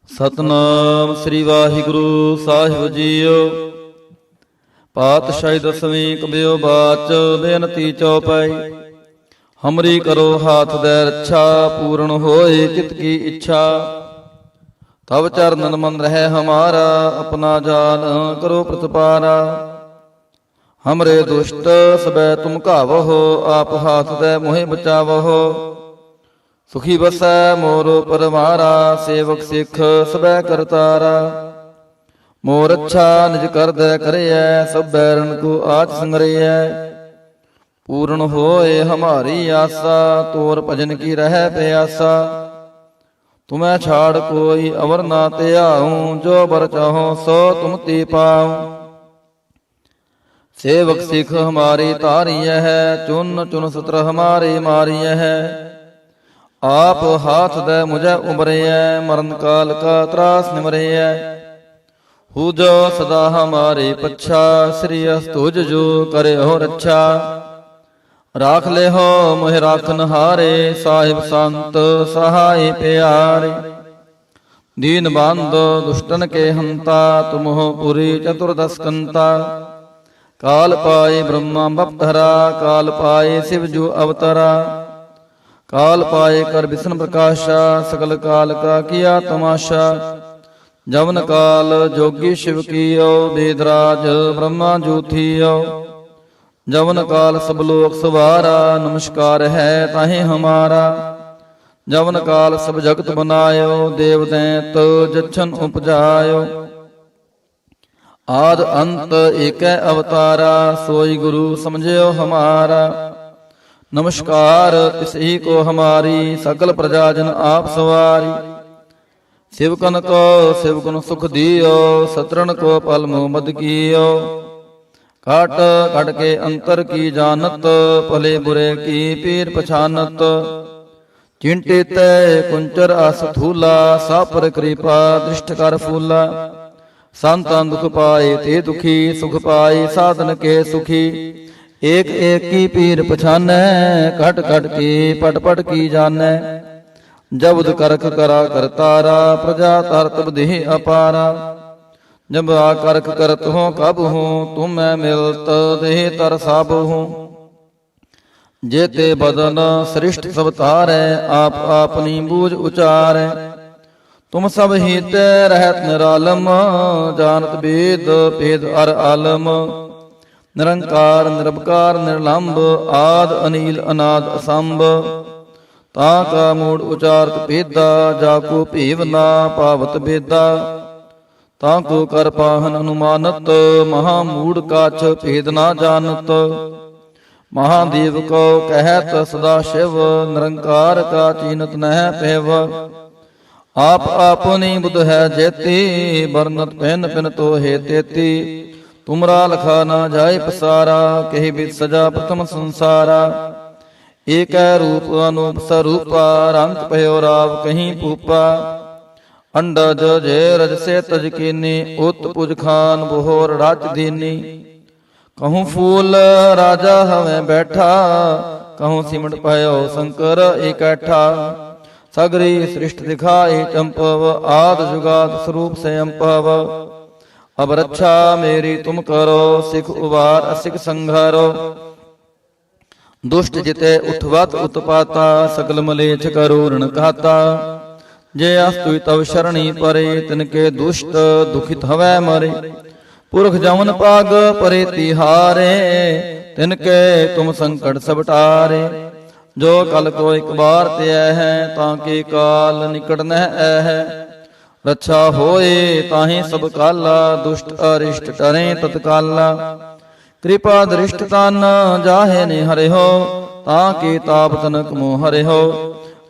ਸਤਨਾਮ ਸ੍ਰੀ ਵਾਹਿਗੁਰੂ ਸਾਹਿਬ JIO. ਪਾਤਸ਼ਾਹੀ ਦਸਵੀਂ ਕਬਿਓ ਬਾਚ ਬੇਨਤੀ ਚੌਪਾਈ। ਹਮਰੀ ਕਰੋ ਹਾਥ ਦੈ ਰੱਛਾ, ਪੂਰਨ ਹੋਏ ਚਿਤ ਕੀ ਇੱਛਾ। ਤਬ ਚਰਨਨ ਮਨ ਰਹਿ ਹਮਾਰਾ, ਆਪਣਾ ਜਾਨ ਕਰੋ ਪ੍ਰਤਪਾਰਾ। ਹਮਰੇ ਦੁਸ਼ਟ ਸਬੈ ਤੁਮ ਘਾਵਹੁ, ਆਪ ਹਾਥ ਦੈ ਮੋਹਿ ਬਚਾਵਹੁ। ਸੁਖੀ ਬਸੈ ਮੋਰੋ ਪਰਵਾਰਾ, ਸੇਵਕ ਸਿੱਖ ਸਬੈ ਕਰਤਾਰਾ। ਮੋਰ ਅੱਛਾ ਨਿਜ ਕਰਦੈ ਕਰਿਐ, ਸਭ ਬੈਰਨ ਕੋ ਆਚ ਸੰਗਰਿਐ। ਪੂਰਨ ਹੋਏ ਹਮਾਰੀ ਆਸਾ, ਤੋਰ ਭਜਨ ਕੀ ਰਹਿ ਪਿਆਸਾ। ਤੁਮੈ ਛਾੜ ਕੋਈ ਅਵਰ ਨਾ ਧਿਆਉ, ਜੋ ਬਰ ਚਾਹੋ ਸੋ ਤੁਮ ਤੇ ਪਾਉ। ਸੇਵਕ ਸਿੱਖ ਹਮਾਰੀ ਤਾਰੀਐ ਹੈ, ਚੁਨ ਚੁਨ ਸਤਰ ਹਮਾਰੇ ਮਾਰੀਐ ਹੈ। ਆਪ ਹਾਥ ਦੈ ਮੁਝੈ ਉਬਰਿਐ, ਮਰਨ ਕਾਲ ਕਾ ਤਰਾਸ ਨਿਮਰਿਐ। ਹੂ ਜੋ ਸਦਾ ਹਮਾਰੇ ਪੱਛਾ, ਸ੍ਰੀ ਅਸਤੁਜ ਜੋ ਕਰਿਓ ਰੱਛਾ। ਰਾਖ ਲਿਓ ਮੋਹਿ ਰਾਖਨ ਹਾਰੇ, ਸਾਹਿਬ ਸੰਤ ਸਹਾਈ ਪਿਆਰੇ। ਦੀਨ ਬੰਧ ਦੁਸ਼ਟਨ ਕੇ ਹੰਤਾ, ਤੁਮਹੁ ਪੁਰੀ ਚਤੁਰਦਸ ਕੰਤਾ। ਕਾਲ ਪਾਏ ਬ੍ਰਹਮਾ ਬਪਧਰਾ, ਕਾਲ ਪਾਏ ਸਿਵ ਜੂ ਅਵਤਰਾ। ਕਾਲ ਪਾਏ ਕਰ ਬਿਸ਼ਨ ਪ੍ਰਕਾਸ਼ਾ, ਸਕਲ ਕਾਲ ਕਾ ਕੀਆ ਤਮਾਸ਼ਾ। ਜਵਨ ਕਾਲ ਜੋਗੀ ਸ਼ਿਵ ਕੀਓ, ਬੇਦਰਾਜ ਬ੍ਰਹਮਾ ਜੂ ਥੀਓ। ਜਵਨ ਕਾਲ ਸਭ ਲੋਕ ਸਵਾਰਾ, ਨਮਸਕਾਰ ਹੈ ਤਾਹੇ ਹਮਾਰਾ। ਜਵਨ ਕਾਲ ਸਭ ਜਗਤ ਬਨਾਇਓ, ਦੇਵ ਦੈਂਤ ਜਛਨ ਉਪਜਾਇਓ। ਆਦ ਅੰਤ ਏਕੈ ਅਵਤਾਰਾ, ਸੋਈ ਗੁਰੂ ਸਮਝਿਓ ਹਮਾਰਾ। ਨਮਸਕਾਰ ਤਿਸਹੀ ਕੋ ਹਮਾਰੀ, ਸਕਲ ਪ੍ਰਜਾ ਜਨ ਆਪ ਸਵਾਰੀ। ਸਿਵਕਨ ਕੋ ਸਿਵਕਨ ਸੁਖ ਦਿਓ, ਸਤਰਨ ਕੋ ਪਲ ਮੋਹ ਮਦ ਕੀਓ। ਕਾਟ ਕਟ ਕੇ ਅੰਤਰ ਕੀ ਜਾਨਤ, ਭਲੇ ਬੁਰੇ ਕੀ ਪੀਰ ਪਛਾਨਤ। ਚਿੰਟੇ ਤੈ ਕੁੰਚਰ ਅਸ ਥੂਲਾ, ਸਾਪਰ ਕਿਰਪਾ ਦ੍ਰਿਸ਼ਟ ਕਰ ਫੂਲਾ। ਸੰਤਨ ਦੁਖ ਪਾਏ ਤੇ ਦੁਖੀ, ਸੁਖ ਪਾਏ ਸਾਧਨ ਕੇ ਸੁਖੀ। ਏਕ ਏਕ ਕੀ ਪੀਰ ਪਛਾਨੈ, ਘਟ ਘਟ ਕੀ ਪਟ ਪਟ ਕੀ ਜਾਣੈ। ਜਬਦ ਕਰਖ ਕਰਾ ਕਰਤਾਰਾ, ਪ੍ਰਜਾ ਤਰਤ ਬਧਿ ਅਪਾਰਾ। ਜਬ ਆ ਕਰਖ ਕਰਤ ਹੋ ਕਬ ਹੋ, ਤੁਮੈ ਮਿਲਤ ਦੇਹ ਤਰ ਸਭ ਹੋ। ਜੇਤੇ ਬਦਨ ਸ੍ਰਿਸ਼ਟ ਸਭ ਤਾਰੈ, ਆਪ ਆਪਨੀ ਬੂਝ ਉਚਾਰੈ। ਤੁਮ ਸਭ ਹੀਤੈ ਰਹਿਤ ਨਿਰਾਲਮ, ਜਾਨਤ ਬੇਦ ਭੇਦ ਅਰ ਆਲਮ। ਨਿਰੰਕਾਰ ਨਿਰਭਕਾਰ ਨਿਰਲੰਭ, ਆਦ ਅਨੀਲ ਅਨਾਦ ਅਸੰਭ। ਤਾਂ ਕਾ ਮੂੜ ਉਚਾਰਤ ਭੇਦਾ, ਜਾ ਕੋ ਭੇਵ ਨਾ ਪਾਵਤ ਬੇਦਾ। ਤਾਂ ਕੋ ਕਰ ਪਾਹਨ ਅਨੁਮਾਨਤ, ਮਹਾ ਮੂੜ ਕਾਛ ਭੇਦ ਨਾ ਜਾਣਤ। ਮਹਾਦੇਵ ਕੋ ਕਹਿਤ ਸਦਾ ਸ਼ਿਵ, ਨਿਰੰਕਾਰ ਕਾ ਚੀਨਤ ਨਹਿ ਪੈਵ। ਆਪ ਆਪਨੀ ਬੁਧ ਹੈ ਜੇਤੀ, ਬਰਨਤ ਪਿਨ ਪਿਨ ਤੋਹੇ ਤੇਤੀ। ਤੁਮਰਾ ਲਖਾ ਨਾ ਜਾਏ ਪਸਾਰਾ, ਕਹੀ ਬਿਦ ਸਜਾ ਪ੍ਰਥਮ ਸੰਸਾਰਾ। ਏਕੈ ਰੂਪ ਅਨੂਪ ਸਰੂਪਾ, ਰੰਗ ਭਇਓ ਰਾਵ ਕਹੀਂ ਭੂਪਾ। ਅੰਡਜ ਜੇ ਰਜ ਸੇ ਤਜ ਕੀਨੀ, ਉਤ ਪੁਜ ਖਾਨ ਬੋਹਰ ਰਾਜ ਦੀਨੀ। ਕਹੂੰ ਫੂਲ ਰਾਜਾ ਹਵੇਂ ਬੈਠਾ, ਕਹੂੰ ਸਿਮਟ ਭਇਓ ਸ਼ੰਕਰ ਇਕੱਠਾ। ਸਗਰੀ ਸ੍ਰਿਸ਼ਟ ਦਿਖਾਏ ਚੰਪਵ, ਆਦ ਜੁਗਾਦ ਸਰੂਪ ਸੇ ਅੰਪਵ। ਅਬ ਰੱਛਾ ਮੇਰੀ ਤੁਮ ਕਰੋ, ਸਿਖ ਉਵਾਰ ਅਸਿਖ ਸੰਘਾਰੋ। ਦੁਸ਼ਟ ਜਿਤੇ ਉਠਵਤ ਉਤਪਾਤਾ, ਸਗਲ ਮਲੇਛ ਕਰੂਰਣ ਘਾਤਾ। ਜੇ ਅਸਤੁ ਤਵ ਸ਼ਰਣੀ ਪਰੇ, ਤਿਨਕੇ ਦੁਸ਼ਟ ਦੁਖਿਤ ਹਵੈ ਮਰੇ। ਪੁਰਖ ਜਮਨ ਪਾਗ ਪਰੇ ਤਿਹਾਰੇ, ਤਿਨਕੇ ਤੁਮ ਸੰਕਟ ਸਭ ਟਾਰੇ। ਜੋ ਕਲ ਕੋ ਇਕ ਬਾਰ ਧਿਐ ਹੈ, ਤਾਂ ਕੇ ਕਾਲ ਨਿਕਟ ਨਹਿ ਐ। ਰੱਛਾ ਹੋਏ ਤਾਹੇ ਸਭ ਕਾਲਾ, ਦੁਸ਼ਟ ਅਰਿਸ਼ਟ ਟਰੇ ਤਤਕਾਲਾ। ਕਿਰਪਾ ਦ੍ਰਿਸ਼ਟ ਤਨ ਜਾਹੇ ਨੇ ਹਰਿਓ, ਤਾਂ ਕੇ ਤਾਪ ਤਨਕ ਮੋ ਹਰਿਓ।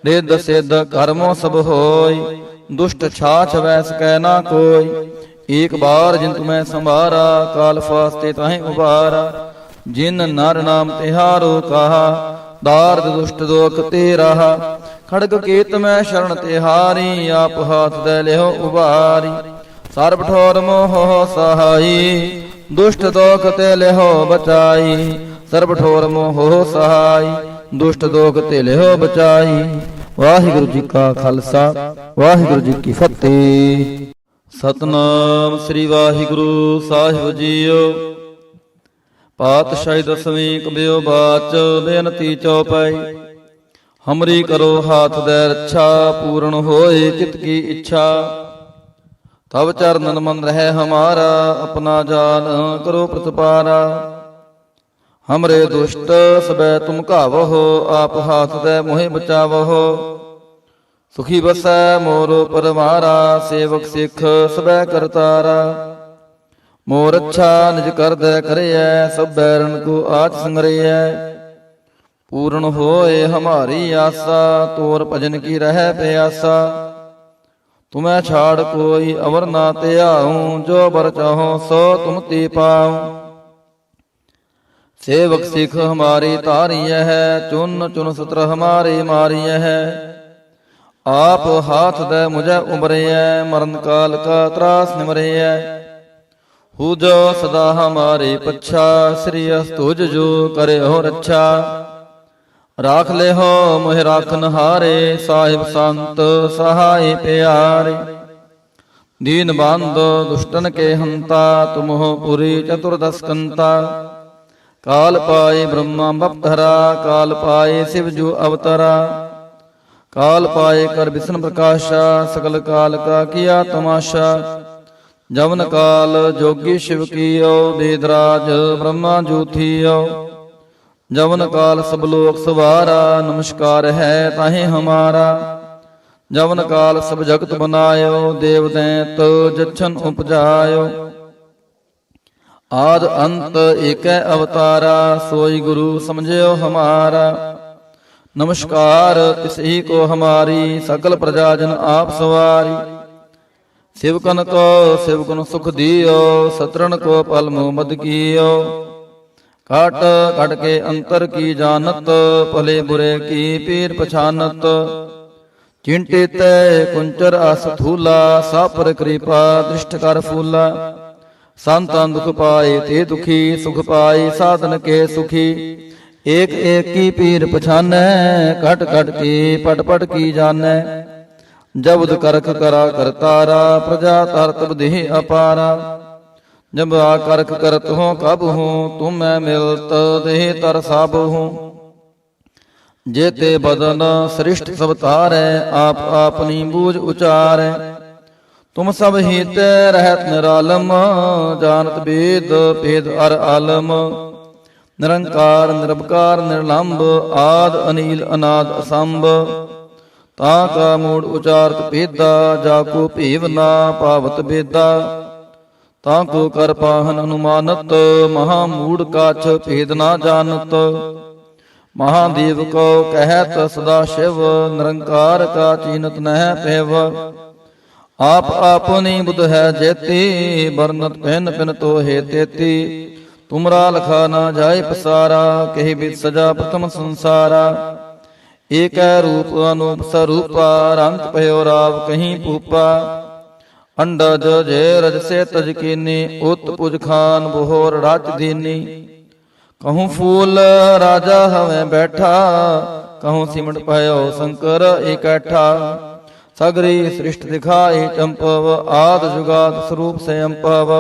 ਰਿੱਧ ਸਿੱਧ ਕਰਮੋ ਸਭ ਹੋਈ, ਦੁਸ਼ਟ ਛਾਛ ਵੈ ਸਕੈ ਨਾ ਕੋਈ। ਏਕ ਬਾਰ ਜਿਨ ਤੁਮੈ ਸੰਭਾਰਾ, ਕਾਲ ਫਾਸਤੇ ਤਾਹੇ ਉਬਾਰਾ। ਜਿਨ ਨਰ ਨਾਮ ਤਿਹਾਰੋ ਕਹਾ, ਦਾਰਦ ਦੁਸ਼ਟ ਦੋਖ ਤੇ ਰਹਾ। ਖੜਗ ਕੇਤ ਮੈਂ ਸ਼ਰਨ ਤਿਹਾਰੀ, ਆਪ ਹਾਥ ਦੈ ਲਿਓ ਉਬਾਰੀ। ਸਰਬ ਠੋਰ ਮੋਹ ਸਹਾਈ, ਦੁਸ਼ਟ ਦੋਖ ਤੇ ਲਿਓ ਬਚਾਈ। ਸਰਬ ਠੋਰ ਮੋਹ ਸਹਾਈ, ਦੁਸ਼ਟ ਦੋਖ ਤੇ ਲਿਓ ਬਚਾਈ। ਵਾਹਿਗੁਰੂ ਜੀ ਕਾ ਖਾਲਸਾ ਵਾਹਿਗੁਰੂ ਜੀ ਕੀ ਫਤਿਹ। ਸਤਨਾਮ ਸ੍ਰੀ ਵਾਹਿਗੁਰੂ ਸਾਹਿਬ ਜੀਓ। ਪਾਤਸ਼ਾਹੀ ਦਸਵੀਂ ਕਬਿਓ ਬਾਚ ਬੇਨਤੀ ਚਉਪਾਈ। ਹਮਰੀ ਕਰੋ ਹਾਥ ਦੇ ਰੱਛਾ ਪੂਰਨ ਹੋਏ ਚਿਤ ਕੀ ਇੱਛਾ। ਤਬ ਚਰਨਨ ਮਨ ਰਹਿ ਹਮਾਰਾ ਆਪਣਾ ਜਾਨ ਕਰੋ ਪ੍ਰਤਪਾਰਾ। ਹਮਰੇ ਦੁਸ਼ਟ ਸਬੈ ਤੁਮ ਘਾਵਹੁ ਆਪ ਹਾਥ ਦੇ ਮੋਹਿ ਬਚਾਵਹੁ। ਸੁਖੀ ਬਸੈ ਮੋਰ ਪਰਵਾਰਾ ਸੇਵਕ ਸਿੱਖ ਸਬੈ ਕਰਤਾਰਾ। ਮੋਰ ਅੱਛਾ ਨਿਜ ਕਰਦੈ ਕਰਿਐ ਸਭ ਬੈਰਨ ਕੋ ਆਚ ਸੰਗਰਿਐ। ਪੂਰਨ ਹੋਏ ਹਮਾਰੀ ਆਸਾ ਤੋਰ ਭਜਨ ਕੀ ਰਹਿ ਪਿਆਸਾ। ਤੁਮੈ ਛਾੜ ਕੋਈ ਅਵਰ ਨਾ ਧਿਆਉ ਜੋ ਬਰ ਚਾਹੋ ਸੋ ਤੁਮ ਤੇ ਪਾਉ। ਸੇਵਕ ਸਿੱਖ ਹਮਾਰੀ ਤਾਰੀਐ ਹੈ ਚੁਨ ਚੁਨ ਸਤਰ ਹਮਾਰੇ ਮਾਰੀਐ ਹੈ। ਆਪ ਹਾਥ ਦੇ ਮੁਝੈ ਉਬਰਿਐ ਮਰਨ ਕਾਲ ਕਾ ਤਰਾਸ ਨਿਮਰਿਐ। ਹੂ ਜੋ ਸਦਾ ਹਮਾਰੇ ਪੱਛਾ ਸ੍ਰੀ ਅਸਤੁਜ ਜੋ ਕਰਿਓ ਰੱਛਾ। ਰਾਖ ਲਿਓ ਮੋਹਿ ਰਾਖਨ ਹਾਰੇ ਸਾਹਿਬ ਸੰਤ ਸਹਾਈ ਪਿਆਰੇ। ਦੀਨ ਬੰਦ ਦੁਸ਼ਟਨ ਕੇ ਹੰਤਾ ਤੁਮਹੁ ਪੁਰੀ ਚਤੁਰਦਸ ਕੰਤਾ। ਕਾਲ ਪਾਏ ਬ੍ਰਹਮਾ ਬਪਧਰਾ ਕਾਲ ਪਾਏ ਸਿਵ ਜੂ ਅਵਤਰਾ। ਕਾਲ ਪਾਏ ਕਰ ਵਿਸ਼ਨ ਪ੍ਰਕਾਸ਼ਾ ਸਕਲ ਕਾਲ ਕਾ ਕੀਆ ਤਮਾਸ਼ਾ। ਜਵਨ ਕਾਲ ਜੋਗੀ ਸ਼ਿਵ ਕੀਓ ਵੇਦਰਾਜ ਬ੍ਰਹਮਾ ਜੂਥੀਓ। ਜਵਨ ਕਾਲ ਸਭ ਲੋਕ ਸਵਾਰਾ ਨਮਸਕਾਰ ਹੈ ਤਾਹੇ ਹਮਾਰਾ। ਜਵਨ ਕਾਲ ਸਭ ਜਗਤ ਬਨਾਇਓ ਦੇਵ ਦੈਂਤ ਜਛਨ ਉਪਜਾਇਓ। ਆਦ ਅੰਤ ਏਕੈ ਅਵਤਾਰਾ ਸੋਈ ਗੁਰੂ ਸਮਝਿਓ ਹਮਾਰਾ। ਨਮਸਕਾਰ ਤਿਸਹੀ ਕੋ ਹਮਾਰੀ ਸਕਲ ਪ੍ਰਜਾ ਜਨ ਆਪ ਸਵਾਰੀ। ਸਿਵਕਨ ਕੋ ਸਿਵਕਨ ਸੁਖ ਦਿਓ ਸਤਰਨ ਕੋ ਪਲ ਮੋਮਦ ਕੀਓ। ਕਾਟ ਕਟ ਕੇ ਅੰਤਰ ਕੀ ਜਾਨਤ ਭਲੇ ਬੁਰੇ ਕੀ ਪੀਰ ਪਛਾਨਤ। ਚਿੰਟੇ ਤੈ ਕੁੰਚਰ ਅਸ ਥੂਲਾ ਸਾਪਰ ਕਿਰਪਾ ਦ੍ਰਿਸ਼ਟ ਕਰ ਫੂਲਾ। ਸੰਤਾਂ ਦੁਖ ਪਾਏ ਤੇ ਦੁਖੀ ਸੁਖ ਪਾਏ ਸਾਧਨ ਕੇ ਸੁਖੀ। ਏਕ ਏਕ ਕੀ ਪੀਰ ਪਛਾਨੈ ਕਟ ਕਟ ਕੀ ਪਟ ਪਟ ਕੀ ਜਾਣੈ। ਜਬਦ ਕਰਖ ਕਰਾ ਕਰਤਾਰਾ ਪ੍ਰਜਾ ਤਰਤ ਦੇਹ ਅਪਾਰਾ। ਜਬ ਆ ਕਰਖ ਕਰਤ ਹੋ ਕਬ ਹੋ ਤੁਮੈ ਮਿਲਤ ਦੇਹ ਤਰ ਸਭ ਹੋ। ਜੇਤੇ ਬਦਨ ਸ੍ਰਿਸ਼ਟ ਸਭ ਤਾਰੈ ਆਪ ਆਪਨੀ ਬੂਝ ਉਚਾਰੈ। ਤੁਮ ਸਭ ਹੀਤੈ ਰਹਿਤ ਨਿਰਾਲਮ ਜਾਨਤ ਬੇਦ ਭੇਦ ਅਰ ਆਲਮ। ਨਿਰੰਕਾਰ ਨਿਰਭਕਾਰ ਨਿਰਲੰਭ ਆਦ ਅਨੀਲ ਅਨਾਦ ਅਸੰਭ। ਤਾਂ ਕਾ ਮੂੜ ਉਚਾਰਤ ਭੇਦਾ ਜਾ ਕੋ ਭੇਵ ਨਾ ਪਾਵਤ ਬੇਦਾ। ਤਾਂ ਕੋ ਕਰ ਪਾਹਨ ਅਨੁਮਾਨਤ ਮਹਾ ਮੂੜ ਕਾਛ ਭੇਦ ਨਾ ਜਾਣਤ। ਮਹਾਦੇਵ ਕੋ ਕਹਿਤ ਸਦਾ ਸ਼ਿਵ ਨਿਰੰਕਾਰ ਕਾ ਚੀਨਤ ਨਹਿ ਪੈਵ। ਆਪ ਆਪਨੀ ਬੁਧ ਹੈ ਜੇਤੀ ਬਰਨਤ ਪਹਿਨ ਪਿਨ ਤੋਹੇ ਤੇਤੀ। ਤੁਮਰਾ ਲਖਾ ਨਾ ਜਾਏ ਪਸਾਰਾ ਕਹੀ ਬਿਦ ਸਜਾ ਪ੍ਰਥਮ ਸੰਸਾਰਾ। ਏਕੈ ਰੂਪ ਅਨੂਪ ਸਰੂਪਾ ਰੰਗ ਭਇਓ ਰਾਵ ਕਹੀਂ ਭੂਪਾ। ਅੰਡਜ ਜੇ ਰਜ ਸੇ ਤਜ ਕੀਨੀ ਉਤ ਪੁਜ ਖਾਨ ਬੋਹਰ ਰਾਜ ਦੀਨੀ। ਕਹੂੰ ਫੂਲ ਰਾਜਾ ਹਵੇਂ ਬੈਠਾ ਕਹੂੰ ਸਿਮਟ ਭਇਓ ਸ਼ੰਕਰ ਇਕੱਠਾ। ਸਗਰੀ ਸ੍ਰਿਸ਼ਟ ਦਿਖਾਈ ਚੰਪਵ ਆਦ ਜੁਗਾਦ ਸਰੂਪ ਸੇ ਅੰਪਵ।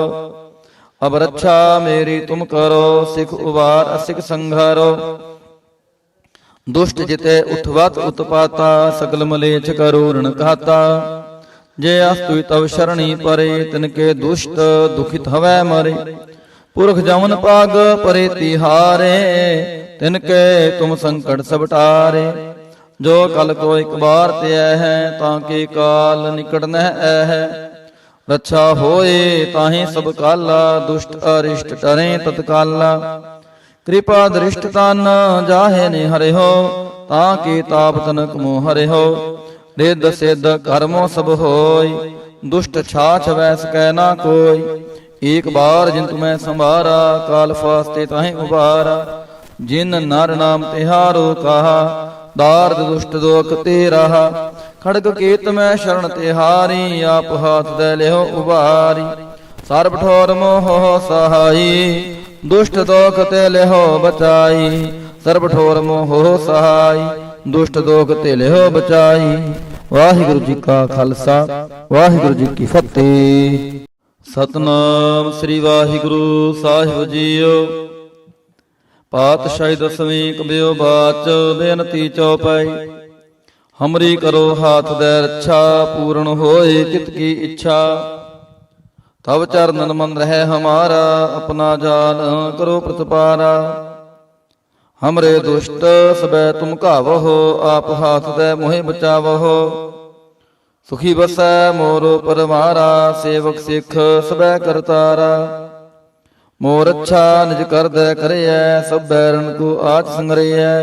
ਅਬ ਰੱਛਾ ਮੇਰੀ ਤੁਮ ਕਰੋ ਸਿਖ ਉਵਾਰ ਅਸਿਖ ਸੰਘਾਰੋ। ਦੁਸ਼ਟ ਜਿਤੇ ਉਠਵਤ ਉਤਪਾਤਾ ਸਕਲ ਮਲੇਛ ਕਰੂਰਣ ਘਾਤਾ। ਜੇ ਅਸਤੁ ਤਵ ਸ਼ਰਣੀ ਪਰੇ ਤਿਨਕੇ ਦੁਸ਼ਟ ਦੁਖਿਤ ਹਵੈ ਮਰੇ। ਪੁਰਖ ਜਮਨ ਪਾਗ ਪਰੇ ਤਿਹਾਰੇ ਤਿਨਕੇ ਤੁਮ ਸੰਕਟ ਸਭ ਟਾਰੇ। ਜੋ ਕਲ ਕੋ ਇਕ ਬਾਰ ਧਿਐ ਹੈ ਤਾਂ ਕੇ ਕਾਲ ਨਿਕਟ ਨਹਿ ਐ ਹੈ। ਰੱਛਾ ਹੋਏ ਤਾਹੇ ਸਭ ਕਾਲਾ ਦੁਸ਼ਟ ਅਰਿਸ਼ਟ ਟਰੇ ਤਤਕਾਲਾ। ਕਿਰਪਾ ਦ੍ਰਿਸ਼ਟ ਤਨ ਜਾਹੇ ਨੇ ਹਰਿਓ ਤਾਂ ਕੀ ਤਾਪ ਤਨਕ ਮੋ ਹਰਿਓ। ਰਿੱਧ ਸਿੱਧ ਕਰਮੋ ਸਭ ਹੋਈ ਦੁਸ਼ਟ ਛਾਛ ਵੈਸ ਕੈ ਨਾ ਕੋਈ। ਏਕ ਬਾਰ ਜਿਨ ਤੁਮੈ ਸੰਭਾਰਾ ਕਾਲ ਫਾਸਤੇ ਤਾਹੇ ਉਬਾਰਾ। ਜਿਨ ਨਰ ਨਾਮ ਤਿਹਾਰੋ ਕਹਾ ਦਾਰਦ ਦੁਸ਼ਟ ਦੋਖ ਤੇ ਰਹਾ। ਖੜਗ ਕੇਤ ਮੈਂ ਸ਼ਰਨ ਤਿਹਾਰੀ ਆਪ ਹਾਥ ਦੇ ਲਿਓ ਉਬਾਰੀ। ਸਰਬ ਠੋਰ ਮੋਹ ਸਹਾਈ ਦੁਸ਼ਟ ਦੋਖ ਤੇ ਲਿਓ ਬਚਾਈ। ਸਰਬ ਠੋਰ ਮੋਹ ਸਹਾਈ ਦੁਸ਼ਟ ਦੋਖ ਤੇ ਲਿਓ ਬਚਾਈ। ਵਾਹਿਗੁਰੂ ਜੀ ਕਾ ਖਾਲਸਾ ਵਾਹਿਗੁਰੂ ਜੀ ਕੀ ਫਤਿਹ। ਸਤਨਾਮ ਸ੍ਰੀ ਵਾਹਿਗੁਰੂ ਸਾਹਿਬ ਜੀਓ। ਪਾਤਸ਼ਾਹੀ ਦਸਵੀਂ ਕਬਿਓ ਬਾਚ ਬੇਨਤੀ ਚਉਪਾਈ। ਹਮਰੀ ਕਰੋ ਹਾਥ ਦੇ ਰੱਛਾ ਪੂਰਨ ਹੋਏ ਚਿਤ ਕੀ ਇੱਛਾ। ਤਬ ਚਰਨਨ ਮਨ ਰਹਿ ਹਮਾਰਾ ਆਪਣਾ ਜਾਨ ਕਰੋ ਪ੍ਰਤਪਾਰਾ। ਹਮਰੇ ਦੁਸ਼ਟ ਸਬੈ ਤੁਮ ਘਾਵਹੁ ਆਪ ਹਾਥ ਦੇ ਮੋਹਿ ਬਚਾਵਹੁ। ਸੁਖੀ ਬਸੈ ਮੋਰ ਪਰਮਾਰਾ ਸੇਵਕ ਸਿੱਖ ਸਬੈ ਕਰਤਾਰਾ। ਮੋਰ ਅੱਛਾ ਨਿਜ ਕਰਦੈ ਕਰਿਐ ਸਭ ਬੈਰਨ ਕੋ ਆਚ ਸੰਗਰਿਐ।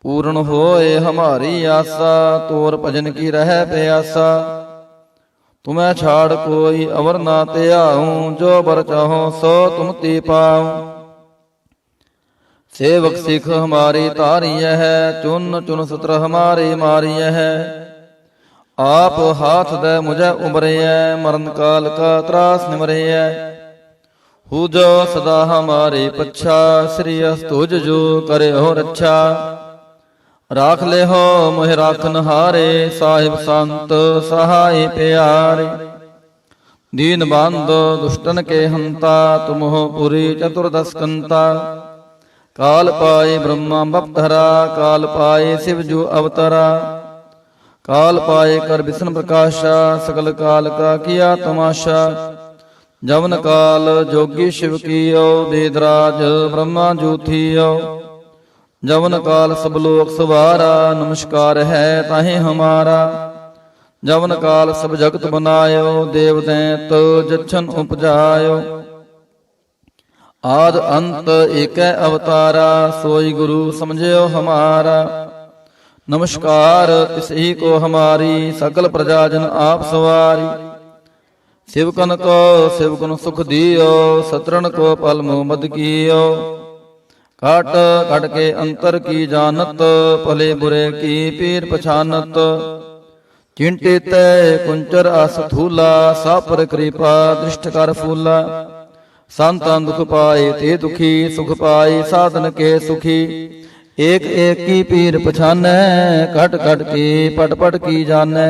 ਪੂਰਨ ਹੋਏ ਹਮਾਰੀ ਆਸਾ ਤੋਰ ਭਜਨ ਕੀ ਰਹਿ ਪਿਆਸਾ। ਤੁਮੈ ਛਾੜ ਕੋਈ ਅਵਰ ਨਾ ਧਿਆਉ ਜੋ ਬਰ ਚਾਹੋ ਸੋ ਤੁਮ ਤੇ ਪਾਉ। सेवक सिख हमारी तारिय है चुन चुन सत्र हमारे मारिय है। आप हाथ दे मुझे उबरिय मरण काल का त्रास निमरिय। हु जो सदा हमारे पच्छा श्री अस्तुज जो करे हो रक्षा। राख ले हो मोह राखन हारे साहिब संत सहाय प्यारे। दीन बांधो दुष्टन के हंता तुम हो पुरी चतुर्दशकंता। काल पाए ब्रह्मा बपधरा काल पाए शिव जो अवतरा। काल पाए कर विष्णु प्रकाशा सकल काल का किया तमाशा। जवन काल जोगी शिव कियो वेदराज ब्रह्मा जो थियो। जवन काल सब लोक सवारा नमस्कार है ताहे हमारा। जवन काल सब जगत बनायो देव दैत जच्छन उपजायो। आद अंत एक अवतारा सोई गुरु समझियो हमारा। नमस्कार तिसही को हमारी सकल प्रजाजन आप सवारी। शिवकन को शिवगुण सुख दियो सतरण को पल मोमद कियो। काट काट के अंतर की जानत भले बुरे की पीर पछानत। चिंतित कुंचर आस थूला सापर कृपा दृष्ट कर फूला। संतां दुख पाए ते दुखी सुख पाए साधन के सुखी। एक एक की पीर पछानै कट कट की पट पट की जानै।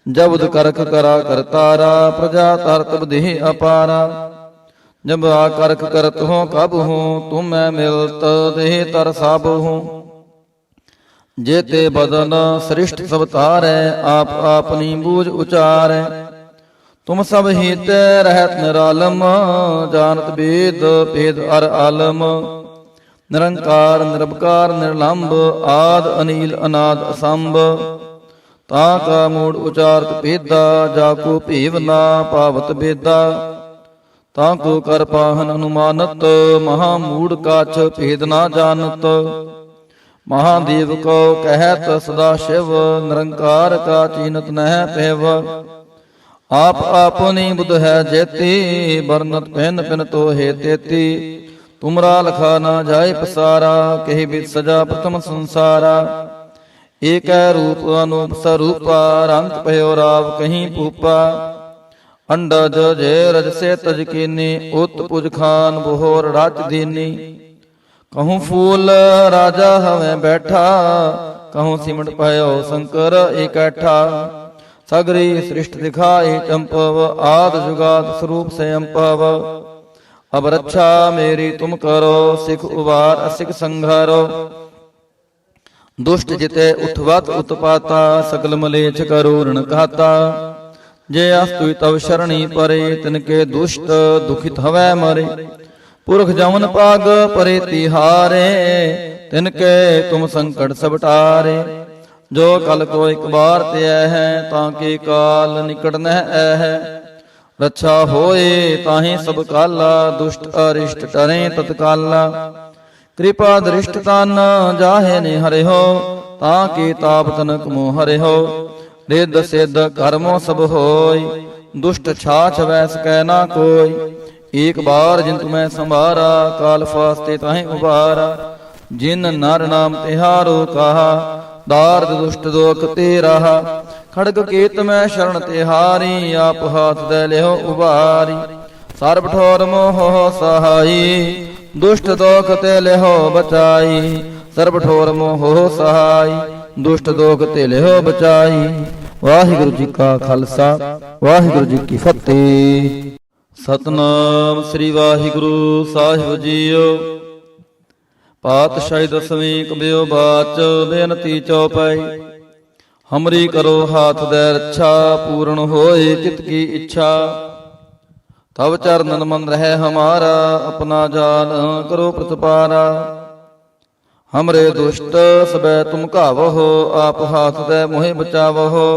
जब करख करा करतारा प्रजा तरत देह अपारा। जब आ करख करत हो कब हो तुम मैं मिलत देह तर सब हो। जेते बदन सृष्ट सब तारै आप अपनी बूझ उचारै। तुम सब हित रहत निरालम जानत वेद भेद अर आलम। निरंकार निरवकार निर्लंब आद अनिल अनाद असंभ। ताका मूड उचारत भेदा जाको भेव ना पावत बेदा। ताको कर पाहन अनुमानत महामूड काछ भेद ना जानत। महादेव को कहत सदा शिव निरंकार का चीनत नह पेव। आप आपनी बुध है जेती बरनत पिन पिन तो हे तेती। तुमरा लखा ना जाय पसारा कही बिद सजा प्रथम संसारा। एक रूप अनूप स्वरूपा रंग पयो राव कहीं पूपा। अंडज जे रज से तज कीनी उत पुज खान बोहर राज दीनी। कहूँ फूल राजा हमें बैठा कहूँ सिमट पयो शंकर इकट्ठा। सगरी सृष्टि दिखाई चंपव आद जुगाद स्वरूप से अंपव। अब रक्षा मेरी तुम करो सिख उबार असिख संघारो। दुष्ट जिते उठवत उत्पाता सकल मलेच्छ करुण कहता। जे अस्तु तव शरणी परे तिनके दुष्ट दुखित हवै मरे। पुरख जमन पाग परे तिहारे तिनके तुम संकट सब टारे। जो कल को एक बार त्याय है ताकि काल निकट न है। रक्षा होए ताहि सब काला दुष्ट अरिष्ट टरे तत्काला। कृपा दृष्टता न जाहे ने हरे हो ताकि ताप तनक मोह हरे हो। रिद्ध सिद्ध कर्मो सब होय दुष्ट छाछ वैस कै ना कोय। एक बार जिन तुम्हें संभारा काल फास्ते ताहि उबारा। जिन नर नाम तिहारो कहा दार्द दुष्ट दोख ते रहा। खड़ग केत में शरण तिहारी आप हाथ दे लेहो उबारी। सर्ब ठोर मोह सहाई दुष्ट दोख ते लेहो बचाई। ਸਰਬ ਠੋਰ ਮੋਹ ਸਹਾਈ, ਦੁਸ਼ਟ ਦੋਖ ਤੇ ਲਿਓ ਬਚਾਈ। ਵਾਹਿਗੁਰੂ ਜੀ ਕਾ ਖਾਲਸਾ ਵਾਹਿਗੁਰੂ ਜੀ ਕੀ ਫਤਿਹ। ਸਤਨਾਮ ਸ੍ਰੀ ਵਾਹਿਗੁਰੂ ਸਾਹਿਬ ਜੀਓ। ਪਾਤਸ਼ਾਹੀ ਦਸਵੀਂ ਕਬਿਓ ਬਾਚ, ਬੇਨਤੀ ਚੌਪਾਈ। ਹਮਰੀ ਕਰੋ ਹਾਥ ਦੇ ਰੱਛਾ, ਪੂਰਨ ਹੋਏ ਚਿਤ ਕੀ ਇੱਛਾ। ਤਬ ਚਰਨਨ ਮਨ ਰਹਿ ਹਮਾਰਾ, ਆਪਣਾ ਜਾਨ ਕਰੋ ਪ੍ਰਤਪਾਰਾ। ਹਮਰੇ ਦੁਸ਼ਟ ਸਬੈ ਤੁਮ ਘਾਵਹੁ, ਆਪ ਹਾਥ ਦੇ ਮੋਹਿ ਬਚਾਵਹੁ।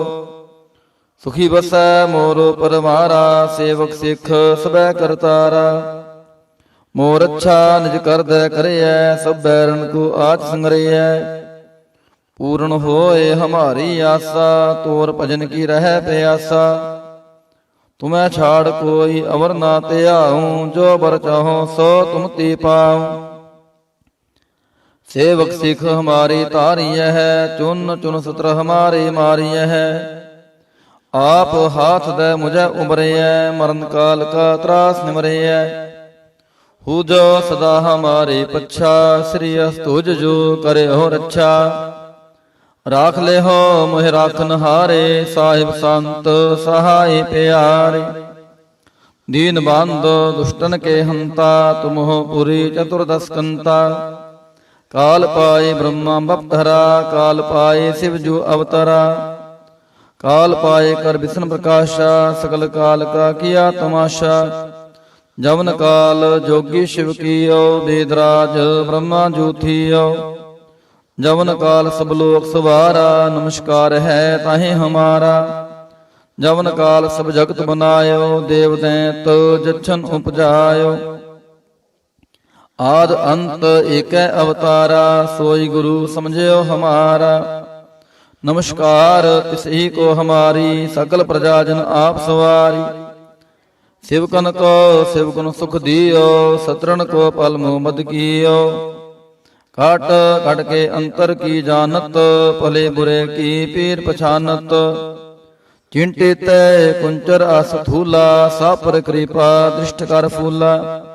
ਸੁਖੀ ਬਸੈ ਮੋਰੋ ਪਰਮਾਰਾ, ਸੇਵਕ ਸਿੱਖ ਸਬੈ ਕਰਤਾਰਾ। ਮੋਰ ਅੱਛਾ ਨਿਜ ਕਰਦੈ ਕਰਿਐ, ਸਭ ਬੈਰਨ ਕੋ ਆਚ ਸੰਗਰਿਐ। ਪੂਰਨ ਹੋਏ ਹਮਾਰੀ ਆਸਾ, ਤੋਰ ਭਜਨ ਕੀ ਰਹਿ ਪਿਆਸਾ। ਤੁਮੈ ਛਾੜ ਕੋਈ ਅਵਰ ਨਾ ਧਿਆਉ, ਜੋ ਬਰ ਚਾਹੋ ਸੋ ਤੁਮ ਤੇ ਪਾਉ। ਸੇਵਕ ਸਿੱਖ ਹਮਾਰੀ ਤਾਰੀਐ ਹੈ, ਚੁਨ ਚੁਨ ਸਤਰ ਹਮਾਰੇ ਮਾਰੀਐ ਹੈ। ਆਪ ਹਾਥ ਦੇ ਮੁਝੈ ਉਬਰਿਐ, ਮਰਨ ਕਾਲ ਕਾ ਤਰਾਸ ਨਿਮਰਿਐ। ਹੂ ਜੋ ਸਦਾ ਹਮਾਰੇ ਪੱਛਾ, ਸ੍ਰੀ ਅਸਤੁਜ ਜੋ ਕਰਿਓ ਰੱਛਾ। ਰਾਖ ਲਿਓ ਮੋਹਿ ਰਾਖਨ ਹਾਰੇ, ਸਾਹਿਬ ਸੰਤ ਸਹਾਈ ਪਿਆਰੇ। ਦੀਨ ਬੰਦ ਦੁਸ਼ਟਨ ਕੇ ਹੰਤਾ, ਤੁਮਹੁ ਪੁਰੀ ਚਤੁਰਦਸ ਕੰਤਾ। ਕਾਲ ਪਾਏ ਬ੍ਰਹਮਾ ਬਪਧਰਾ, ਕਾਲ ਪਾਏ ਸਿਵ ਜੂ ਅਵਤਰਾ। ਕਾਲ ਪਾਏ ਕਰ ਵਿਸ਼ਨ ਪ੍ਰਕਾਸ਼ਾ, ਸਕਲ ਕਾਲ ਕਾ ਕੀਆ ਤਮਾਸ਼ਾ। ਜਵਨ ਕਾਲ ਜੋਗੀ ਸ਼ਿਵ ਕੀਓ, ਬੇਦਰਾਜ ਬ੍ਰਹਮਾ ਜੂ ਥੀਓ। ਜਵਨ ਕਾਲ ਸਭ ਲੋਕ ਸਵਾਰਾ, ਨਮਸਕਾਰ ਹੈ ਤਾਹੇ ਹਮਾਰਾ। ਜਵਨ ਕਾਲ ਸਭ ਜਗਤ ਬਨਾਇਓ, ਦੇਵ ਦੈਂਤ ਜਛਨ ਉਪਜਾਇਓ। ਆਦ ਅੰਤ ਏਕੈ ਅਵਤਾਰਾ, ਸੋਈ ਗੁਰੂ ਸਮਝਿਓ ਹਮਾਰਾ। ਨਮਸਕਾਰ ਤਿਸਹੀ ਕੋ ਹਮਾਰੀ, ਸਕਲ ਪ੍ਰਜਾ ਜਨ ਆਪ ਸਵਾਰੀ। ਸਿਵਕਨ ਕੋ ਸਿਵਕਨ ਸੁਖ ਦਿਓ, ਸਤਰਨ ਕੋ ਪਲ ਮੋਹ ਮਦ ਕੀਓ। ਘਟ ਘਟ ਕੇ ਅੰਤਰ ਕੀ ਜਾਨਤ, ਭਲੇ ਬੁਰੇ ਕੀ ਪੀਰ ਪਛਾਨਤ। ਚਿੰਟੇ ਤੈ ਕੁੰਚਰ ਅਸ ਥੂਲਾ, ਸਾਪਰ ਕਿਰਪਾ ਦ੍ਰਿਸ਼ਟ ਕਰ ਫੂਲਾ।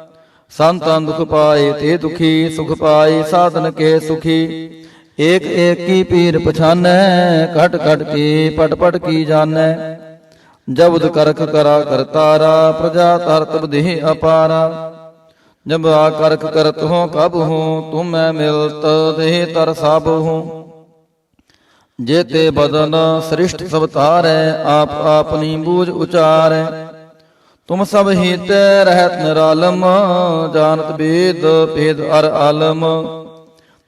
ਸੰਤਨ ਦੁਖ ਪਾਏ ਤੇ ਦੁਖੀ, ਸੁਖ ਪਾਏ ਸਾਧਨ ਕੇ ਸੁਖੀ। ਏਕ ਏਕ ਕੀ ਪੀਰ ਪਛਾਨੈ, ਘਟ ਘਟ ਕੀ ਪਟ ਪਟ ਕੀ ਜਾਣੈ। ਜਬਦ ਕਰਖ ਕਰਾ ਕਰਤਾਰਾ, ਪ੍ਰਜਾ ਤਰਤ ਬਧਿ ਅਪਾਰਾ। ਜਬ ਆ ਕਰਖ ਕਰਤ ਹੋ ਕਬ ਹੋ, ਤੁਮੈ ਮਿਲਤ ਦੇਹ ਤਰ ਸਭ ਹੋ। ਜੇਤੇ ਬਦਨ ਸ੍ਰਿਸ਼ਟ ਸਭ ਤਾਰੈ, ਆਪ ਆਪਨੀ ਬੂਝ ਉਚਾਰੈ। ਤੁਮ ਸਭ ਹੀਤੈ ਰਹਿਤ ਨਿਰਾਲਮ, ਜਾਨਤ ਬੇਦ ਭੇਦ ਅਰ ਆਲਮ।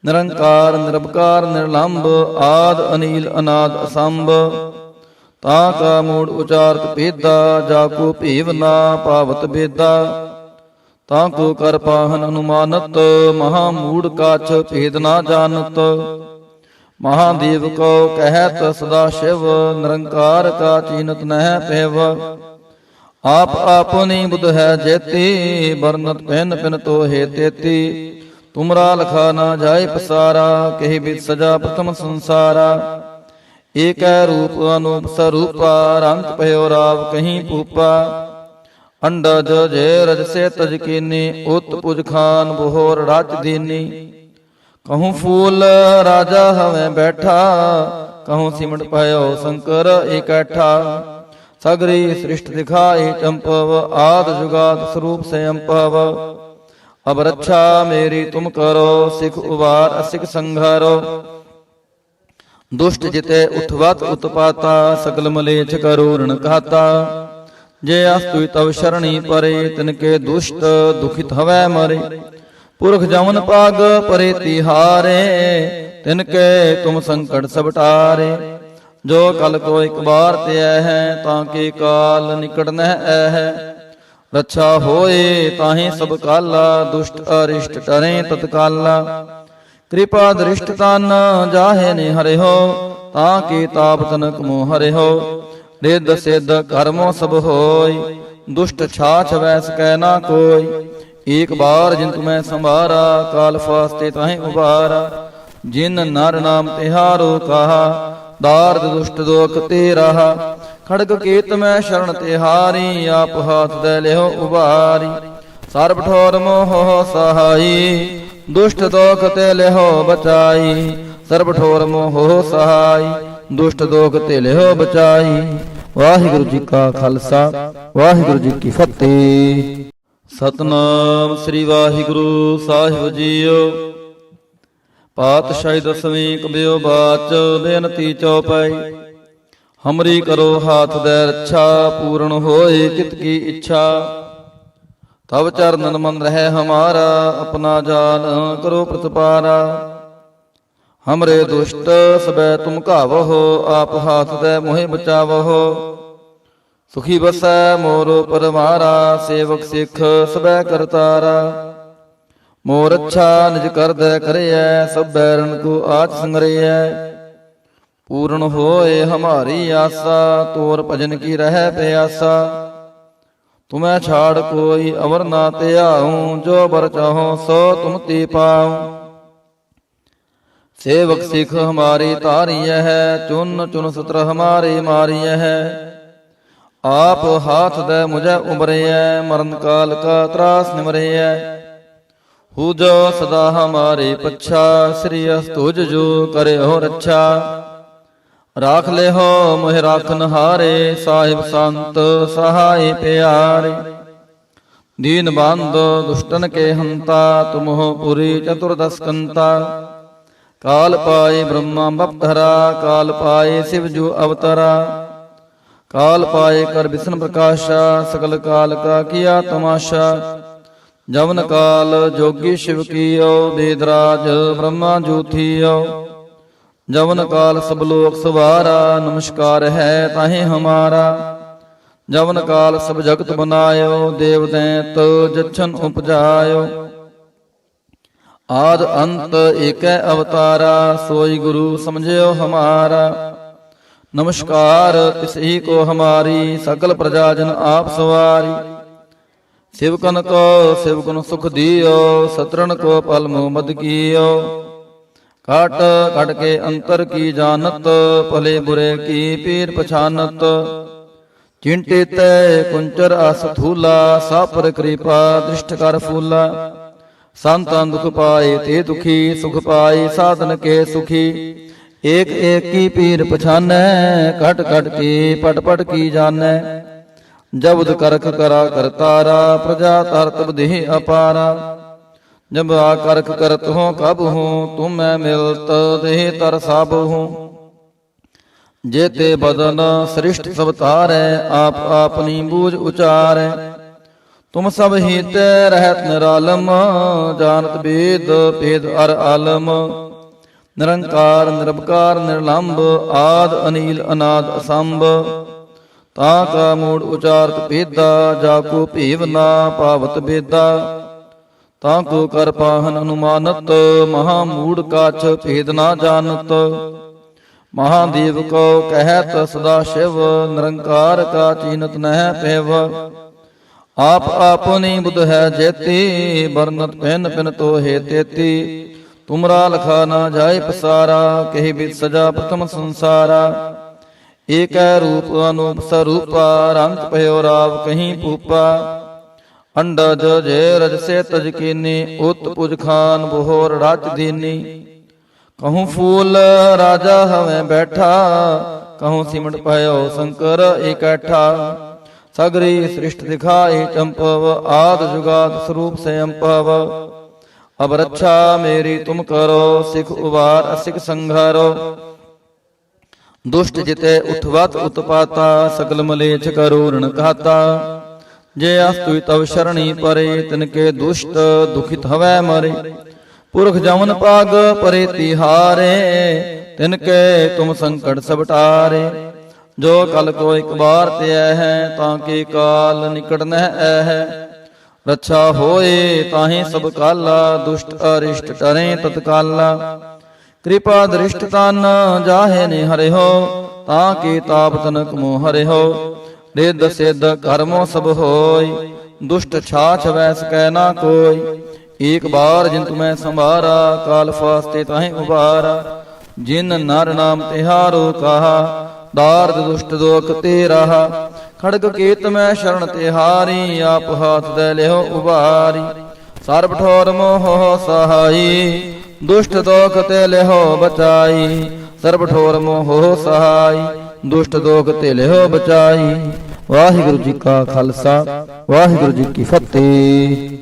ਨਿਰੰਕਾਰ ਨਿਰਭਕਾਰ ਨਿਰਲੰਭ, ਆਦ ਅਨੀਲ ਅਨਾਦ ਅਸੰਭ। ਤਾਂ ਕਾ ਮੂੜ ਉਚਾਰਤ ਭੇਦਾ, ਜਾ ਕੋ ਭੇਵ ਨਾ ਪਾਵਤ ਬੇਦਾ। ਤਾਂ ਕੋ ਕਰ ਪਾਹਨ ਅਨੁਮਾਨਤ, ਮਹਾ ਮੂੜ ਕਾਛ ਭੇਦ ਨਾ ਜਾਣਤ। ਮਹਾਦੇਵ ਕੋ ਕਹਿਤ ਸਦਾ ਸ਼ਿਵ, ਨਿਰੰਕਾਰ ਕਾ ਚੀਨਤ ਨਹਿ ਪੈਵ। ਆਪ ਆਪਨੀ ਬੁਧ ਹੈ ਜੇਤੀ, ਬਰਨਤ ਪਹਿਨ ਪਿਨ ਤੋਹੇ ਤੇਤੀ। ਤੁਮਰਾ ਲਖਾ ਨਾ ਜਾਏ ਪਸਾਰਾ, ਕਹੀ ਬਿਦ ਸਜਾ ਪ੍ਰਥਮ ਸੰਸਾਰਾ। ਏਕੈ ਰੂਪ ਅਨੂਪ ਸਰੂਪਾ, ਰੰਗ ਭਇਓ ਰਾਵ ਕਹੀਂ ਭੂਪਾ। ਅੰਡਜ ਜੇ ਰਜ ਸੇ ਤਜ ਕੀਨੀ, ਉਤ ਪੁਜ ਖਾਨ ਬੋਹਰ ਰਾਜ ਦੀਨੀ। ਕਹੂੰ ਫੂਲ ਰਾਜਾ ਹਵੇਂ ਬੈਠਾ, ਕਹੂੰ ਸਿਮਟ ਭਇਓ ਸ਼ੰਕਰ ਇਕੱਠਾ। ਸਗਰੀ ਸ੍ਰਿਸ਼ਟ ਦਿਖਾਈ ਚੰਪਵ, ਆਦ ਜੁਗਾਦ ਸਰੂਪ ਸੇ ਅੰਪਵ। ਅਬ ਰੱਛਾ ਮੇਰੀ ਤੁਮ ਕਰੋ, ਸਿਖ ਉਵਾਰ ਅਸਿਖ ਸੰਘਾਰੋ। ਦੁਸ਼ਟ ਜਿਤੇ ਉਠਵਤ ਉਤਪਾਤਾ, ਸਗਲ ਮਲੇਛ ਕਰੂਰਣ ਘਾਤਾ। ਜੇ ਅਸਤੁ ਤਵ ਸ਼ਰਣੀ ਪਰੇ, ਤਿਨਕੇ ਦੁਸ਼ਟ ਦੁਖਿਤ ਹਵੈ ਮਰੇ। ਪੁਰਖ ਜਮਨ ਪਾਗ ਪਰੇ ਤਿਹਾਰੇ, ਤਿਨਕੇ ਤੁਮ ਸੰਕਟ ਸਭ ਟਾਰੇ। ਜੋ ਕਲ ਕੋ ਇਕ ਬਾਰ ਤੇ ਹੈ, ਤਾਂ ਕੇ ਕਾਲ ਨਿਕਟ ਨਹਿ ਹੈ। ਰੱਛਾ ਹੋਏ ਤਾਹੇ ਸਭ ਕਾਲਾ, ਦੁਸ਼ਟ ਅਰਿਸ਼ਟ ਟਰੇ ਤਤਕਾਲਾ। ਕਿਰਪਾ ਦ੍ਰਿਸ਼ਟ ਤਨ ਜਾਹੇ ਨੇ ਹਰਿਓ, ਤਾਂ ਕੀ ਤਾਪ ਤਨਕ ਮੋ ਹਰਿਓ। ਰਿੱਧ ਸਿੱਧ ਕਰਮੋ ਸਭ ਹੋਈ, ਦੁਸ਼ਟ ਛਾਛ ਵੈਸ ਕਹਿ ਨਾ ਕੋਈ। ਏਕ ਬਾਰ ਜਿਨ ਤੁਮੈ ਸੰਭਾਰਾ, ਕਾਲ ਫਾਸਤੇ ਤਾਹੇ ਉਬਾਰਾ। ਜਿਨ ਨਰ ਨਾਮ ਤਿਹਾਰੋ ਕਹਾ, ਦਾਰਦ ਦੁਸ਼ਟ ਦੋਖ ਤੇ ਰਹਾ। ਖੜਗ ਕੇਤ ਮੈਂ ਸ਼ਰਨ ਤਿਹਾਰੀ, ਆਪ ਹਾਥ ਦੇ ਲਿਓ ਉਬਾਰੀ। ਸਰਬ ਠੋਰ ਮੋਹ ਸਹਾਈ, ਦੁਸ਼ਟ ਦੋਖ ਤੇ ਲਿਹੋ ਬਚਾਈ, ਸਰਬ ਠੋਰ ਮੋਹ ਸਹਾਈ, ਦੁਸ਼ਟ ਦੋਖ ਤੇ ਲਿਹੋ ਬਚਾਈ। ਵਾਹਿਗੁਰੂ ਜੀ ਕਾ ਖਾਲਸਾ, ਵਾਹਿਗੁਰੂ ਜੀ ਕੀ ਫਤਿਹ। ਸਤਨਾਮ ਸ੍ਰੀ ਵਾਹਿਗੁਰੂ ਸਾਹਿਬ ਜੀਓ। ਪਾਤਸ਼ਾਹੀ ਦਸਵੀਂ ਕਬਿਓ ਬਾਚ, ਬੇਨਤੀ ਚਉਪਈ। ਹਮਰੀ ਕਰੋ ਹਾਥ ਦੇ ਰੱਛਾ, ਪੂਰਨ ਹੋਏ ਕਿਤ ਕੀ ਇੱਛਾ। ਤਬ ਚਰਨਨ ਮਨ ਰਹਿ ਹਮਾਰਾ, ਆਪਣਾ ਜਾਨ ਕਰੋ ਪ੍ਰਤਪਾਰਾ। ਹਮਰੇ ਦੁਸ਼ਟ ਸਬੈ ਤੁਮ ਘਾਵਹੁ, ਆਪ ਹਾਥ ਦੇ ਮੋਹਿ ਬਚਾਵਹੁ। ਸੁਖੀ ਬਸੈ ਮੋਰ ਪਰਮਾਰਾ, ਸੇਵਕ ਸਿੱਖ ਸਬੈ ਕਰਤਾਰਾ। ਮੋਰ ਅੱਛਾ ਨਿਜ ਕਰਦੈ ਕਰਿਐ, ਸਭ ਬੈਰਨ ਕੋ ਆਚ ਸੰਗਰਿਐ। ਪੂਰਨ ਹੋਏ ਹਮਾਰੀ ਆਸਾ, ਤੋਰ ਭਜਨ ਕੀ ਰਹਿ ਪਿਆਸਾ। ਤੁਮੈ ਛਾੜ ਕੋਈ ਅਵਰ ਨਾ ਧਿਆਉ, ਜੋ ਬਰ ਚਾਹੋ ਸੋ ਤੁਮ ਤੇ ਪਾਉ। ਸੇਵਕ ਸਿੱਖ ਹਮਾਰੀ ਤਾਰੀਐ ਹੈ, ਚੁਨ ਚੁਨ ਸਤਰ ਹਮਾਰੇ ਮਾਰੀਐ ਹੈ। ਆਪ ਹਾਥ ਦੇ ਮੁਝੈ ਉਬਰਿਐ, ਮਰਨ ਕਾਲ ਕਾ ਤਰਾਸ ਨਿਮਰਿਐ। ਹੂ ਜੋ ਸਦਾ ਹਮਾਰੇ ਪੱਛਾ, ਸ੍ਰੀ ਅਸਤੁਜ ਜੋ ਕਰਿਓ ਰੱਛਾ। ਰਾਖ ਲਿਹੋ ਮੋਹਿ ਰਾਖਨ ਹਾਰੇ, ਸਾਹਿਬ ਸੰਤ ਸਹਾਈ ਪਿਆਰੇ। ਦੀਨ ਬੰਦ ਦੁਸ਼ਟਨ ਕੇ ਹੰਤਾ, ਤੁਮਹੁ ਪੁਰੀ ਚਤੁਰਦਸ ਕੰਤਾ। ਕਾਲ ਪਾਏ ਬ੍ਰਹਮਾ ਬਪਧਰਾ, ਕਾਲ ਪਾਏ ਸਿਵ ਜੂ ਅਵਤਰਾ। ਕਾਲ ਪਾਏ ਕਰ ਬਿਸ਼ਨ ਪ੍ਰਕਾਸ਼ਾ, ਸਕਲ ਕਾਲ ਕਾ ਕੀਆ ਤਮਾਸ਼ਾ। ਜਵਨ ਕਾਲ ਜੋਗੀ ਸ਼ਿਵ ਕੀਓ, ਬੇਦਰਾਜ ਬ੍ਰਹਮਾ ਜੂਥੀਓ। ਜਵਨ ਕਾਲ ਸਭ ਲੋਕ ਸਵਾਰਾ, ਨਮਸਕਾਰ ਹੈ ਤਾਹੇ ਹਮਾਰਾ। ਜਵਨ ਕਾਲ ਸਭ ਜਗਤ ਬਨਾਇਓ, ਦੇਵ ਦੈਂਤ ਜਛਨ ਉਪਜਾਇਓ। ਆਦ ਅੰਤ ਏਕੈ ਅਵਤਾਰਾ, ਸੋਈ ਗੁਰੂ ਸਮਝਿਓ ਹਮਾਰਾ। ਨਮਸਕਾਰ ਤਿਸਹੀ ਕੋ ਹਮਾਰੀ, ਸਕਲ ਪ੍ਰਜਾ ਜਨ ਆਪ ਸਵਾਰੀ। ਸਿਵਕਨ ਕੋ ਸਿਵਕਨ ਸੁਖ ਦਿਓ, ਸਤਰਨ ਕੋ ਪਲ ਮੋਹ ਮਦ ਕੀਓ। ਕਾਟ ਕਟ ਕੇ ਅੰਤਰ ਕੀ ਜਾਨਤ, ਭਲੇ ਬੁਰੇ ਕੀ ਪੀਰ ਪਛਾਨਤ। ਚਿੰਟੇ ਤੈ ਕੁੰਚਰ ਅਸ ਥੂਲਾ, ਸਾਪਰ ਕਿਰਪਾ ਦ੍ਰਿਸ਼ਟ ਕਰ ਫੂਲਾ। ਸੰਤਾਂ ਦੁਖ ਪਾਏ ਤੇ ਦੁਖੀ, ਸੁਖ ਪਾਏ ਸਾਧਨ ਕੇ ਸੁਖੀ। ਏਕ ਏਕ ਕੀ ਪੀਰ ਪਛਾਨੈ, ਕਟ ਕਟ ਕੇ ਪਟ ਪਟ ਕੀ ਜਾਣੈ। ਜਬਦ ਕਰਖ ਕਰਾ ਕਰਤਾਰਾ, ਪ੍ਰਜਾ ਤਰਤਬ ਦੇਹ ਅਪਾਰਾ। ਜਬ ਆ ਕਰਖ ਕਰਤ ਹੋ ਕਬ ਹੋ, ਤੁਮੈ ਮਿਲਤ ਦੇਹ ਤਰ ਸਭ ਹੋ। ਜੇਤੇ ਬਦਨ ਸ੍ਰਿਸ਼ਟ ਸਭ ਤਾਰੈ, ਆਪ ਆਪਨੀ ਬੂਝ ਉਚਾਰੈ। ਤੁਮ ਸਭ ਹੀਤੈ ਰਹਿਤ ਨਿਰਾਲਮ, ਜਾਨਤ ਬੇਦ ਭੇਦ ਅਰ ਆਲਮ। ਨਿਰੰਕਾਰ ਨਿਰਭਕਾਰ ਨਿਰਲੰਭ, ਆਦ ਅਨੀਲ ਅਨਾਦ ਅਸੰਭ। ਤਾ ਕਾ ਮੂੜ ਉਚਾਰਤ ਭੇਦਾ, ਜਾ ਕੋ ਭੇਵ ਨਾ ਪਾਵਤ ਬੇਦਾ। ਤਾ ਕੋ ਕਰ ਪਾਹਨ ਅਨੁਮਾਨਤ, ਮਹਾ ਮੂੜ ਕਾਛ ਭੇਦ ਨਾ ਜਾਣਤ। ਮਹਾਦੇਵ ਕੋ ਕਹਿਤ ਸਦਾ ਸ਼ਿਵ, ਨਿਰੰਕਾਰ ਕਾ ਚੀਨਤ ਨਹਿ ਪੈਵ। ਆਪ ਆਪਨੀ ਬੁਧ ਹੈ ਜੇਤੀ, ਬਰਨਤ ਪਹਿਨ ਪਿਨ ਤੋਹੇ ਤੇਤੀ। ਤੁਮਰਾ ਲਖਾ ਨਾ ਜਾਏ ਪਸਾਰਾ, ਕਹੀ ਬਿਦ ਸਜਾ ਪ੍ਰਥਮ ਸੰਸਾਰਾ। ਏਕੈ ਰੂਪ ਅਨੂਪ ਸਰੂਪਾ, ਰੰਗ ਭਇਓ ਰਾਵ ਕਹੀਂ ਪੂਪਾ। ਅੰਡਜ ਜੇ ਰਜ ਸੇ ਤਜ ਕੀਨੀ, ਉਤ ਪੁਜ ਖਾਨ ਬੋਹਰ ਰਾਜ ਦੀਨੀ। ਕਹੂੰ ਫੂਲ ਰਾਜਾ ਹਵੇਂ ਬੈਠਾ, ਕਹੂੰ ਸਿਮਟ ਭਇਓ ਸ਼ੰਕਰ ਇਕੱਠਾ। ਸਗਰੀ ਸ੍ਰਿਸ਼ਟ ਦਿਖਾਈ ਚੰਪਵ, ਆਦ ਜੁਗਾਦ ਸਰੂਪ ਸੇ ਅੰਪਵ। ਅਬ ਰੱਛਾ ਮੇਰੀ ਤੁਮ ਕਰੋ, ਸਿਖ ਉਬਾਰ ਅਸਿਖ ਸੰਘਾਰੋ। ਦੁਸ਼ਟ ਜਿਤੇ ਉਠਵਤ ਉਤਪਾਤਾ, ਸਕਲ ਮਲੇਛ ਕਰੂਰਣ ਘਾਤਾ। ਜੇ ਅਸਤੁ ਤਵ ਸ਼ਰਣੀ ਪਰੇ, ਤਿਨਕੇ ਦੁਸ਼ਟ ਦੁਖਿਤ ਹਵੈ ਮਰੇ। ਪੁਰਖ ਜਮਨ ਪਾਗ ਪਰੇ ਤਿਹਾਰੇ, ਤਿਨਕੇ ਤੁਮ ਸੰਕਟ ਸਭ ਟਾਰੇ। ਜੋ ਕਲ ਕੋ ਇਕ ਬਾਰ ਧਿਐ ਹੈ, ਤਾਂ ਕੇ ਕਾਲ ਨਿਕਟ ਨਹਿ ਐ। ਰੱਛਾ ਹੋਏ ਤਾਹੇ ਸਭ ਕਾਲਾ, ਦੁਸ਼ਟ ਅਰਿਸ਼ਟ ਟਰੇ ਤਤਕਾਲਾ। ਕਿਰਪਾ ਦ੍ਰਿਸ਼ਟ ਤਨ ਜਾਹੇ ਨੇ ਹਰਿਓ, ਤਾਂ ਕੀ ਤਾਪ ਤਨਕ ਮੋ ਹਰਿਓ। ਰਿੱਧ ਸਿੱਧ ਕਰਮੋ ਸਭ ਹੋਈ, ਦੁਸ਼ਟ ਛਾਛ ਵੈਸ ਕੈ ਨਾ ਕੋਈ। ਏਕ ਬਾਰ ਜਿਨ ਤੁਮੈ ਸੰਭਾਰਾ, ਕਾਲ ਫਾਸਤੇ ਤਾਹੇ ਉਬਾਰਾ। ਜਿਨ ਨਰ ਨਾਮ ਤਿਹਾਰੋ ਕਹਾ, ਦਾਰਦ ਦੁਸ਼ਟ ਦੋਖ ਤੇ ਰਹਾ। ਖੜਗ ਕੇਤ ਮੈਂ ਸ਼ਰਨ ਤਿਹਾਰੀ, ਆਪ ਹਾਥ ਦੇ ਲਿਓ ਉਬਾਰੀ। ਸਰਬ ਠੋਰ ਮੋਹ ਸਹਾਈ, ਦੁਸ਼ਟ ਦੋਖ ਤੇ ਲਿਹੋ ਬਚਾਈ। ਸਰਬ ਠੋਰ ਮੋਹ ਸਹਾਈ, ਦੁਸ਼ਟ ਦੋਖ ਤੇ ਲਿਹੋ ਬਚਾਈ। ਵਾਹਿਗੁਰੂ ਜੀ ਕਾ ਖਾਲਸਾ, ਵਾਹਿਗੁਰੂ ਜੀ ਕੀ ਫਤਿਹ।